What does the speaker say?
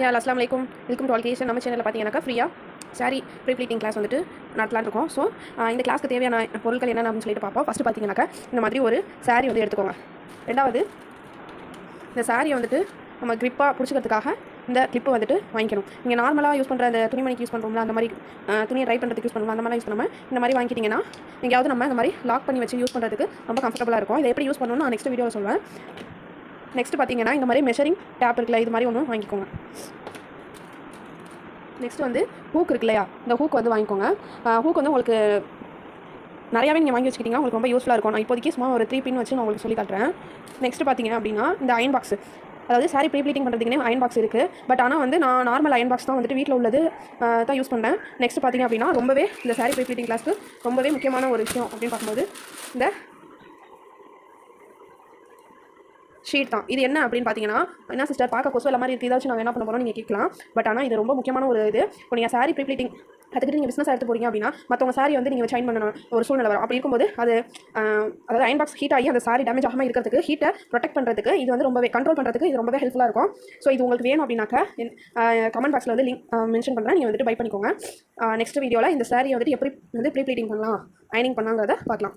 அஸ்ஸலாமு அலைக்கும். Welcome to all கேஷன். நம்ம சேனலில் பார்த்தீங்கன்னாக்கா ஃப்ரீயாக சாரி ப்ரீப்ளீட்டிங் கிளாஸ் வந்துட்டு நடத்தலான்னு இருக்கோம். ஸோ இந்த கிளாஸ்க்கு தேவையான பொருட்கள் என்னென்ன அப்படின்னு சொல்லிட்டு பார்ப்போம். ஃபஸ்ட்டு பார்த்தீங்கன்னாக்கா இந்த மாதிரி ஒரு சாரீ வந்து எடுத்துக்கோங்க. ரெண்டாவது இந்த சாரியை வந்துட்டு நம்ம க்ரிப்பாக பிடிச்சிக்கிறதுக்காக இந்த கிளிப்பு வந்துட்டு வாங்கிக்கணும். நீங்கள் நார்மலாக யூஸ் பண்ணுற அந்த துணிமணிக்கு யூஸ் பண்ணுறோம்ல, அந்த மாதிரி துணியை ட்ரை பண்ணுறதுக்கு யூஸ் பண்ணுவோம், அந்த மாதிரி யூஸ் பண்ணாமல் இந்த மாதிரி வாங்கிக்கிட்டிங்கன்னா எங்கேயாவது நம்ம இந்த மாதிரி லாக் பண்ணி வச்சு யூஸ் பண்ணுறதுக்கு ரொம்ப கம்ஃபர்டபுளாக இருக்கும். இதை எப்படி யூஸ் பண்ணணும்னு நான் நெக்ஸ்ட் வீடியோவில் சொல்லுவேன். நெக்ஸ்ட் பார்த்தீங்கன்னா இந்த மாதிரி மெஷரிங் டேப் இருக்குல்ல, இது மாதிரி ஒன்று வாங்கிக்கோங்க. நெக்ஸ்ட் வந்து ஹூக் இருக்கு இல்லையா, இந்த ஹூக் வந்து வாங்கிக்கோங்க. ஹூக் வந்து உங்களுக்கு நிறையாவே நீங்கள் வாங்கி வச்சுக்கிட்டிங்கன்னா உங்களுக்கு ரொம்ப யூஸ்ஃபுல்லாக இருக்கும். நான் இப்போதைக்கு சும்மா ஒரு 3 பின் வச்சு நான் உங்களுக்கு சொல்லி காட்டுறேன். நெக்ஸ்ட் பார்த்தீங்க அப்படின்னா இந்த அயன் பாக்ஸ், அதாவது சாரி ப்ரீப்ளீட்டிங் பண்ணுறதுக்குனே அயன் பாக்ஸ் இருக்குது. பட் ஆனால் வந்து நான் நார்மல் அயன் பாக்ஸ் தான் வந்துட்டு வீட்டில் உள்ளது தான் யூஸ் பண்ணேன். நெக்ஸ்ட் பார்த்தீங்க அப்படின்னா ரொம்பவே இந்த சாரி ப்ரீப்ளீட்டிங் கிளாஸ்க்கு ரொம்பவே முக்கியமான ஒரு விஷயம் அப்படின்னு பார்க்கும்போது இந்த ஷீட் தான். இது என்ன அப்படின்னு பார்த்தீங்கன்னா, என்ன சிஸ்டர் பார்க்க கொசுவல மாதிரி இருக்குது, ஏதாச்சும் நாங்கள் என்ன பண்ண போகிறோம் நீங்கள் கேட்கலாம். பட் ஆனால் இது ரொம்ப முக்கியமான ஒரு இது. இப்போ நீங்கள் சாரி ப்ரீப்ளீட்டிங் கற்றுக்கிட்டு நீங்கள் பிஸ்னஸ் எடுத்து போகிறீங்க அப்படின்னா மற்றவங்க சாரி வந்து நீங்கள் சைன் பண்ணணும் ஒரு சூழ்நிலை வரும். அப்படி இருக்கும்போது அதாவது அயன் பாக்ஸ் ஹீட் ஆகி அந்த சாரி டேமேஜ் ஆகாமல் இருக்கிறதுக்கு, ஹீட்டை ப்ரொடெக்ட் பண்ணுறதுக்கு, இது வந்து ரொம்பவே கண்ட்ரோல் பண்ணுறதுக்கு இது ரொம்பவே ஹெல்ப்ஃபுல்லாக இருக்கும். ஸோ இது உங்களுக்கு வேணும் அப்படின்னாக்கா கமெண்ட் பாக்ஸில் வந்து லிங்க் மென்ஷன் பண்ணுறேன், நீங்கள் வந்துட்டு பை பண்ணிக்கோங்க. நெக்ஸ்ட் வீடியோவில் இந்த சாரியை வந்துட்டு எப்படி வந்து ப்ரீப்ளீட்டிங் பண்ணலாம், அயனிங் பண்ணலாங்கிறத பார்க்கலாம்.